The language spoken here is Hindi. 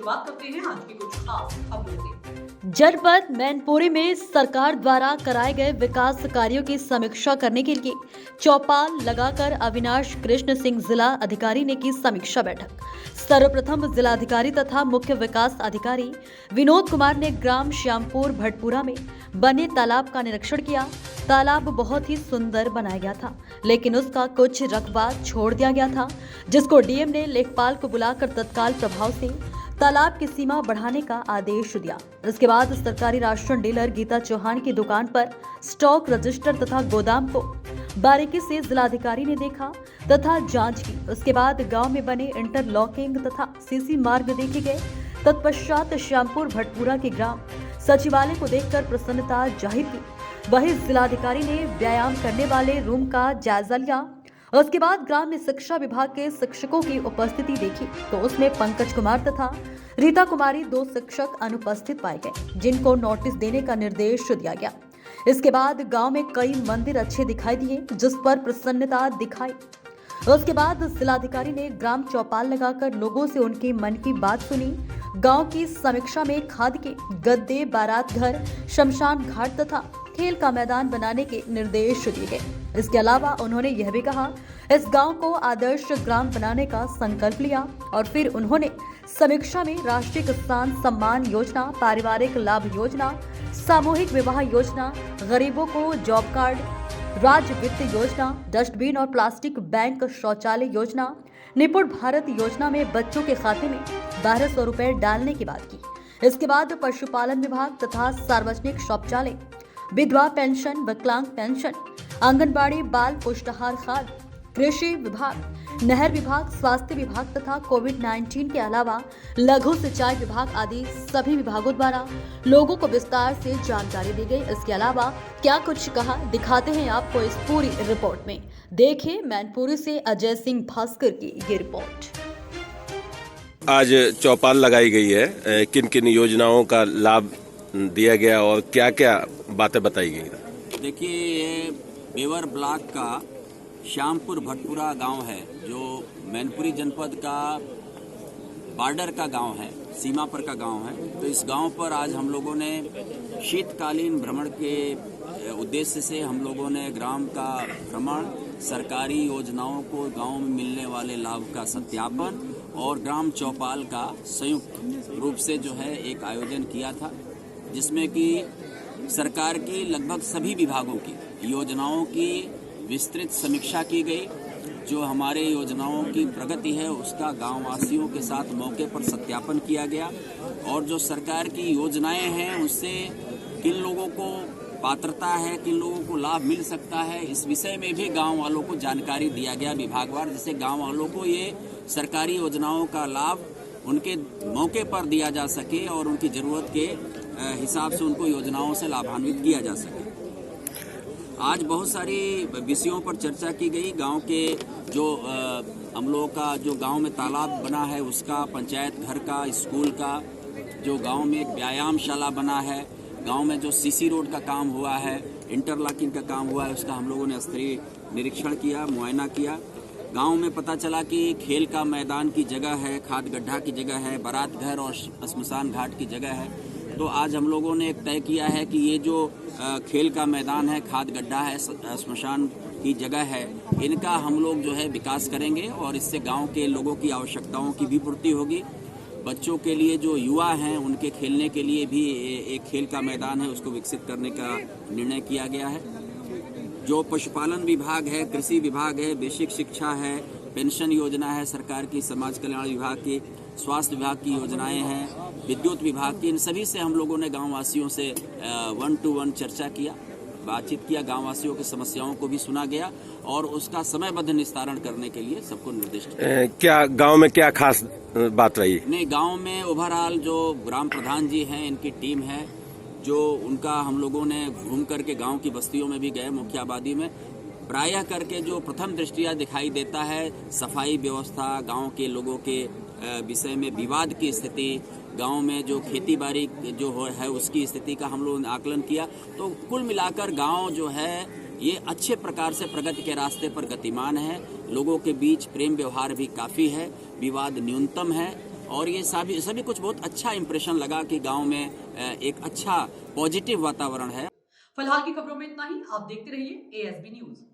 शुरुआत करते हैं आज की कुछ खास खबरों से। जनपद मैनपुरी में सरकार द्वारा कराए गए विकास कार्यों की समीक्षा करने के लिए चौपाल लगाकर अविनाश कृष्ण सिंह जिला अधिकारी ने की समीक्षा बैठक। सर्वप्रथम जिलाधिकारी तथा मुख्य विकास अधिकारी विनोद कुमार ने ग्राम श्यामपुर भटपुरा में बने तालाब का निरीक्षण किया। तालाब बहुत ही सुंदर बनाया गया था, लेकिन उसका कुछ रकबा छोड़ दिया गया था, जिसको डीएम ने लेखपाल को बुलाकर तत्काल प्रभाव से तालाब की सीमा बढ़ाने का आदेश दिया। इसके बाद सरकारी राशन डीलर गीता चौहान की दुकान पर स्टॉक रजिस्टर तथा गोदाम को बारीकी से जिलाधिकारी ने देखा तथा जांच की। उसके बाद गांव में बने इंटरलॉकिंग तथा सीसी मार्ग देखे गए। तत्पश्चात श्यामपुर भटपुरा के ग्राम सचिवालय को देखकर प्रसन्नता जाहिर की। वहीं जिलाधिकारी ने व्यायाम करने वाले रूम का जायजा लिया। उसके बाद ग्राम में शिक्षा विभाग के शिक्षकों की उपस्थिति देखी तो उसमें पंकज कुमार तथा रीता कुमारी 2 शिक्षक अनुपस्थित पाए गए, जिनको नोटिस देने का निर्देश दिया गया। इसके बाद गांव में कई मंदिर अच्छे दिखाई दिए, जिस पर प्रसन्नता दिखाई। उसके बाद जिलाधिकारी ने ग्राम चौपाल लगाकर लोगों से उनके मन की बात सुनी। गांव की समीक्षा में खाद के गद्दे, बारात घर, शमशान घाट तथा खेल का मैदान बनाने के निर्देश दिए गए। इसके अलावा उन्होंने यह भी कहा, इस गांव को आदर्श ग्राम बनाने का संकल्प लिया। और फिर उन्होंने समीक्षा में राष्ट्रीय किसान सम्मान योजना, पारिवारिक लाभ योजना, सामूहिक विवाह योजना, गरीबों को जॉब कार्ड, राज्य वित्त योजना, डस्टबिन और प्लास्टिक बैंक शौचालय योजना, निपुण भारत योजना में बच्चों के खाते में 1200 रुपए डालने की बात की। इसके बाद पशुपालन विभाग तथा सार्वजनिक शौचालय, विधवा पेंशन, विकलांग पेंशन, आंगनबाड़ी, बाल पुष्टाहार खाद, कृषि विभाग, नहर विभाग, स्वास्थ्य विभाग तथा कोविड-19 के अलावा लघु सिंचाई विभाग आदि सभी विभागों द्वारा लोगों को विस्तार से जानकारी दी गई। इसके अलावा क्या कुछ कहा, दिखाते हैं आपको इस पूरी रिपोर्ट में। देखिए मैनपुरी से अजय सिंह भास्कर की ये रिपोर्ट। आज चौपाल लगाई गई है, किन किन योजनाओं का लाभ दिया गया और क्या क्या बातें बताई गई? देखिए, ये बेवर ब्लॉक का श्यामपुर भटपुरा गांव है, जो मैनपुरी जनपद का बॉर्डर का गांव है, सीमा पर का गांव है। तो इस गांव पर आज हम लोगों ने शीतकालीन भ्रमण के उद्देश्य से हम लोगों ने ग्राम का भ्रमण, सरकारी योजनाओं को गांव में मिलने वाले लाभ का सत्यापन और ग्राम चौपाल का संयुक्त रूप से जो है एक आयोजन किया था, जिसमें कि सरकार की लगभग सभी विभागों की योजनाओं की विस्तृत समीक्षा की गई। जो हमारे योजनाओं की प्रगति है उसका गांव वासियों के साथ मौके पर सत्यापन किया गया और जो सरकार की योजनाएं हैं उससे किन लोगों को पात्रता है, किन लोगों को लाभ मिल सकता है, इस विषय में भी गांव वालों को जानकारी दिया गया विभागवार, जिससे गांव वालों को ये सरकारी योजनाओं का लाभ उनके मौके पर दिया जा सके और उनकी जरूरत के हिसाब से उनको योजनाओं से लाभान्वित किया जा सके। आज बहुत सारी विषयों पर चर्चा की गई। गांव के जो हम लोगों का जो गांव में तालाब बना है उसका, पंचायत घर का, स्कूल का, जो गांव में एक व्यायामशाला बना है, गांव में जो सीसी रोड का काम हुआ है, इंटरलॉकिंग का काम हुआ है, उसका हम लोगों ने स्तरीय निरीक्षण किया, मुआयना किया। गांव में पता चला कि खेल का मैदान की जगह है, खाद गड्ढा की जगह है, बारात घर और शमशान घाट की जगह है। तो आज हम लोगों ने एक तय किया है कि ये जो खेल का मैदान है, खाद गड्ढा है, शमशान की जगह है, इनका हम लोग जो है विकास करेंगे और इससे गांव के लोगों की आवश्यकताओं की भी पूर्ति होगी। बच्चों के लिए जो युवा हैं उनके खेलने के लिए भी एक खेल का मैदान है, उसको विकसित करने का निर्णय किया गया है। जो पशुपालन विभाग है, कृषि विभाग है, बेसिक शिक्षा है, पेंशन योजना है सरकार की, समाज कल्याण विभाग की, स्वास्थ्य विभाग की योजनाएं हैं, विद्युत विभाग की, इन सभी से हम लोगों ने गांव वासियों से 1-to-1 चर्चा किया, बातचीत किया। गांव वासियों की समस्याओं को भी सुना गया और उसका समयबद्ध निस्तारण करने के लिए सबको निर्देश किया। क्या गांव में क्या खास बात रही? नहीं, गांव में ओवरऑल जो ग्राम प्रधान जी हैं, इनकी टीम है, जो उनका हम लोगों ने घूम करके गांव की बस्तियों में भी गए, मुख्य आबादी में प्रायः करके जो प्रथम दृष्टिया दिखाई देता है, सफाई व्यवस्था, गांव के लोगों के विषय में विवाद की स्थिति, गांव में जो खेती बाड़ी जो है उसकी स्थिति का हम लोगों ने आकलन किया। तो कुल मिलाकर गांव जो है ये अच्छे प्रकार से प्रगति के रास्ते पर गतिमान है। लोगों के बीच प्रेम व्यवहार भी काफ़ी है, विवाद न्यूनतम है और ये सभी कुछ बहुत अच्छा इंप्रेशन लगा कि गांव में एक अच्छा पॉजिटिव वातावरण है। फिलहाल की खबरों में इतना ही। आप देखते रहिए ASB न्यूज।